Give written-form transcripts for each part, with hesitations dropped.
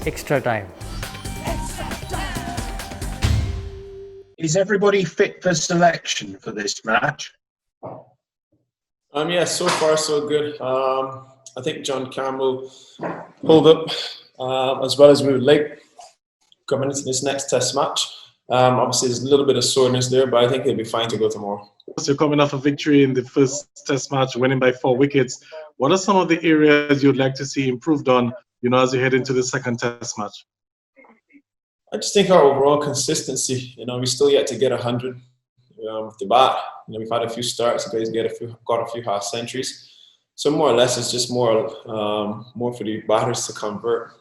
extra time. Is everybody fit for selection for this match? Yeah, so far so good. I think John Campbell pulled up as well as we would like coming into this next test match. Obviously, there's a little bit of soreness there, but I think he'll be fine to go tomorrow. So you're coming off a victory in the first test match, winning by 4 wickets. What are some of the areas you'd like to see improved on, as you head into the second test match? I just think our overall consistency, we still yet to get 100 with the bat. We've had a few starts, guys got a few half centuries. So more or less, it's just more for the batters to convert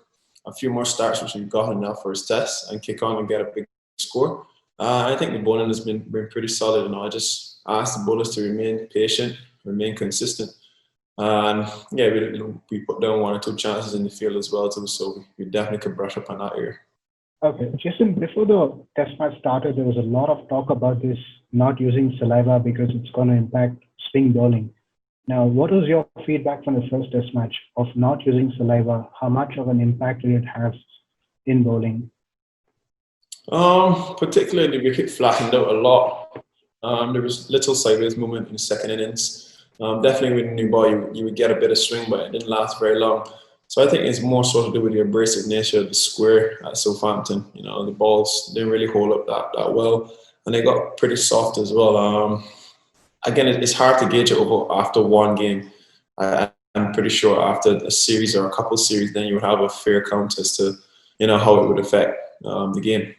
a few more starts, which we've gotten now for his test, and kick on and get a big score. I think the bowling has been pretty solid. I just asked the bowlers to remain patient, remain consistent. And yeah, we put down 1 or 2 chances in the field as well too, so we definitely could brush up on that area. Okay, Jason, before the test match started, there was a lot of talk about this not using saliva because it's going to impact spin bowling. Now, what was your feedback from the first test match of not using saliva? How much of an impact did it have in bowling? Particularly the wicket flattened out a lot. There was little sideways movement in the second innings. Definitely with a new ball, you would get a bit of swing, but it didn't last very long. So I think it's more so to do with the abrasive nature of the square at Southampton. The balls didn't really hold up that well, and they got pretty soft as well. Again, it's hard to gauge it over after one game. I'm pretty sure after a series or a couple series, then you would have a fair count as to how it would affect the game.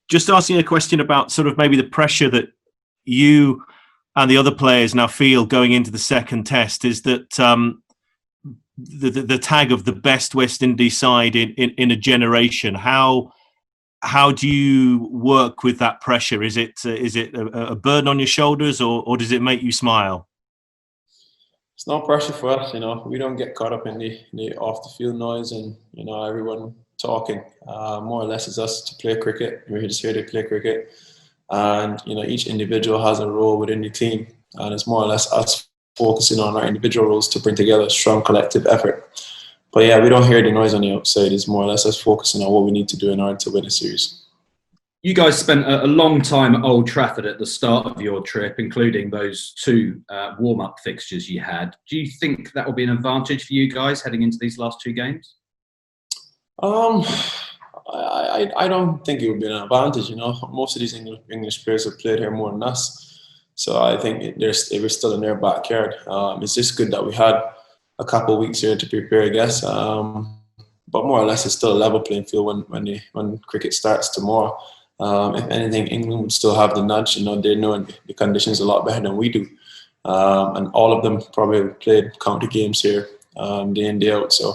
Just asking a question about sort of maybe the pressure that you and the other players now feel going into the second test is that the tag of the best West Indies side in a generation. How do you work with that pressure? Is it a burden on your shoulders, or does it make you smile? It's no pressure for us. We don't get caught up in the off the field noise and everyone talking. More or less, it's us to play cricket. We're just here to play cricket, and each individual has a role within the team, and it's more or less us focusing on our individual roles to bring together a strong collective effort. But yeah, we don't hear the noise on the outside. It's more or less us focusing on what we need to do in order to win a series. You guys spent a long time at Old Trafford at the start of your trip, including those 2 warm-up fixtures you had. Do you think that will be an advantage for you guys heading into these last 2 games? I don't think it would be an advantage. Most of these English players have played here more than us. So I think they were still in their backyard. It's just good that we had a couple of weeks here to prepare, I guess. But more or less, it's still a level playing field when cricket starts tomorrow. If anything, England would still have the nudge. They know the conditions a lot better than we do. And all of them probably played county games here day in, day out. So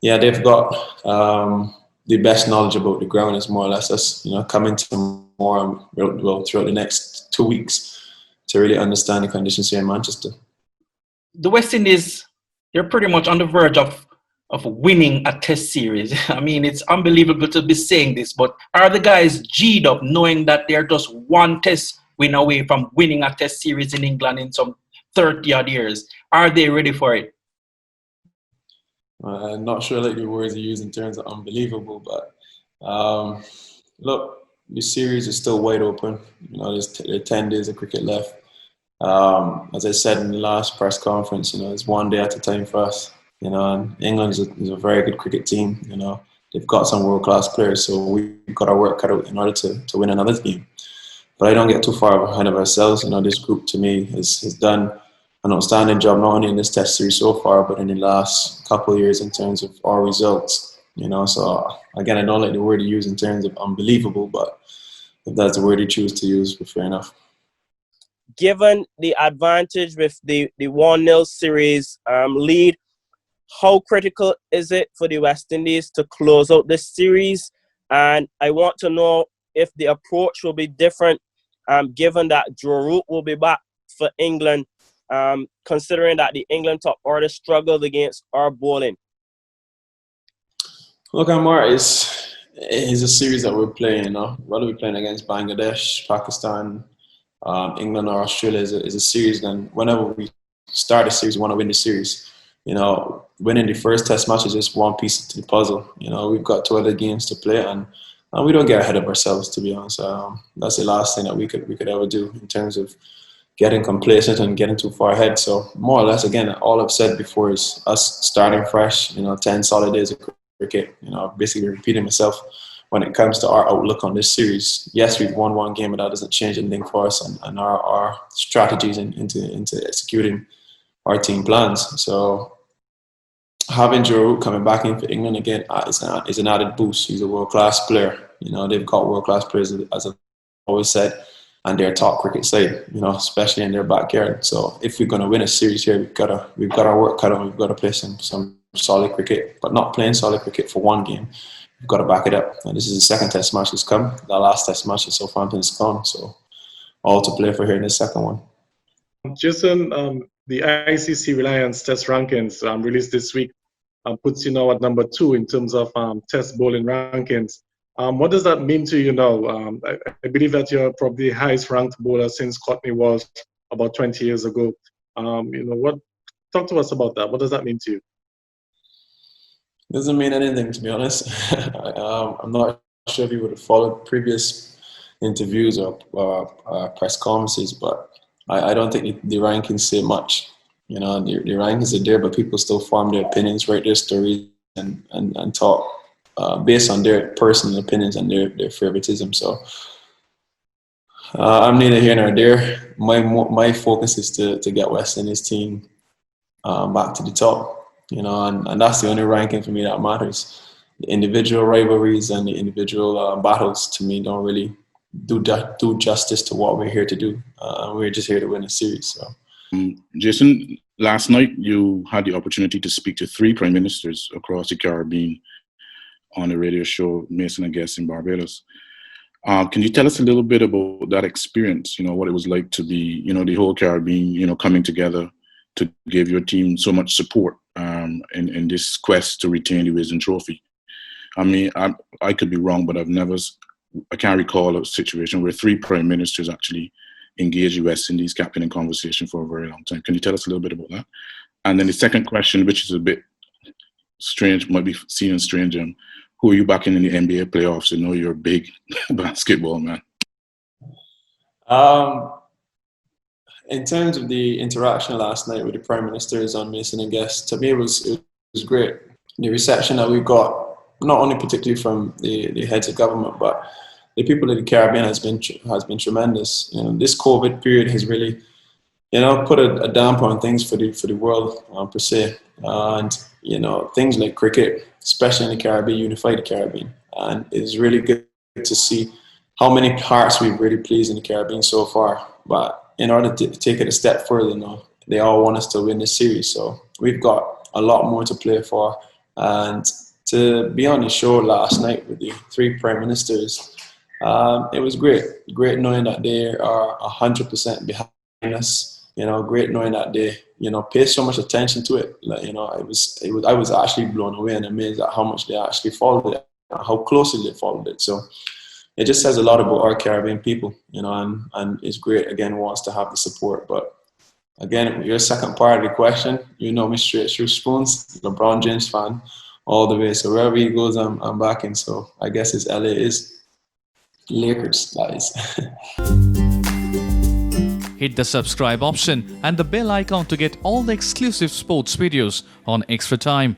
yeah, they've got the best knowledge about the ground. Is more or less us, coming tomorrow throughout the next 2 weeks to really understand the conditions here in Manchester. The West Indies, they're pretty much on the verge of winning a test series. I mean, it's unbelievable to be saying this, but are the guys G'd up knowing that they're just 1 test win away from winning a test series in England in some 30-odd years? Are they ready for it? I'm not sure the words you use in terms of unbelievable, but look, the series is still wide open. There's 10 days of cricket left. As I said in the last press conference, it's 1 day at a time for us. And England is a very good cricket team. They've got some world-class players, so we've got our work cut out in order to win another game. But I don't get too far ahead of ourselves. This group to me has done an outstanding job, not only in this test series so far, but in the last couple of years in terms of our results. So again, I don't like the word you use in terms of unbelievable, but if that's the word you choose to use, fair enough. Given the advantage with the 1-0 series lead, how critical is it for the West Indies to close out this series? And I want to know if the approach will be different, given that Joe Root will be back for England, considering that the England top order struggled against our bowling. Look, Amar, is a series that we're playing. Whether we're playing against Bangladesh, Pakistan, England or Australia is a series. Then whenever we start a series, we want to win the series. winning the first test match is just one piece to the puzzle. We've got 2 other games to play, and we don't get ahead of ourselves, to be honest. That's the last thing that we could ever do in terms of getting complacent and getting too far ahead. So more or less, again, all I've said before is us starting fresh, 10 solid days of cricket, basically repeating myself when it comes to our outlook on this series. Yes, we've won 1 game, but that doesn't change anything for us and our strategies into executing our team plans. So having Joe Root coming back in for England again is an added boost. He's a world-class player. They've got world-class players, as I've always said, and they're a top cricket side, especially in their backyard. So if we're going to win a series here, we've got our work cut out. We've got to play some solid cricket, but not playing solid cricket for 1 game. We've got to back it up. And this is the 2nd test match that's come. The last test match at Southampton is gone. So all to play for here in the 2nd one. Jason, the ICC Reliance Test rankings released this week puts you now at number 2 in terms of Test bowling rankings. What does that mean to you now? I believe that you're probably the highest ranked bowler since Courtney Walsh about 20 years ago. Talk to us about that. What does that mean to you? It doesn't mean anything, to be honest. I'm not sure if you would have followed previous interviews or press conferences, but I don't think the rankings say much. The rankings are there, but people still form their opinions, write their stories, and talk based on their personal opinions and their favoritism. So I'm neither here nor there. My focus is to get West Indies team back to the top. And that's the only ranking for me that matters. The individual rivalries and the individual battles, to me, don't really do justice to what we're here to do. We're just here to win a series. So, Jason, last night you had the opportunity to speak to 3 prime ministers across the Caribbean on the radio show Mason and Guest in Barbados. Can you tell us a little bit about that experience? What it was like to be, the whole Caribbean, coming together to give your team so much support in this quest to retain the Wisden Trophy. I mean, I could be wrong, but I can't recall a situation where 3 prime ministers actually engaged the West Indies captain in conversation for a very long time. Can you tell us a little bit about that? And then the second question, which is a bit strange, might be seen as strange, who are you backing in the NBA playoffs? I know you're a big basketball man. In terms of the interaction last night with the prime ministers on Mason and Guest, to me it was great. The reception that we got, not only particularly from the heads of government, but the people of the Caribbean has been tremendous. This COVID period has really, put a damper on things for the world per se, and things like cricket, especially in the Caribbean, unify the Caribbean, and it's really good to see how many hearts we've really pleased in the Caribbean so far. But in order to take it a step further, they all want us to win this series. So we've got a lot more to play for. And to be on the show last night with the 3 prime ministers, it was great. Great knowing that they are 100% behind us. Great knowing that they, pay so much attention to it. I was actually blown away and amazed at how much they actually followed it, how closely they followed it. So it just says a lot about our Caribbean people, and it's great, again, wants to have the support. But again, your second part of the question, me straight through spoons, LeBron James fan all the way. So wherever he goes, I'm backing. So I guess it's LA is Lakers, guys. Hit the subscribe option and the bell icon to get all the exclusive sports videos on Extra Time.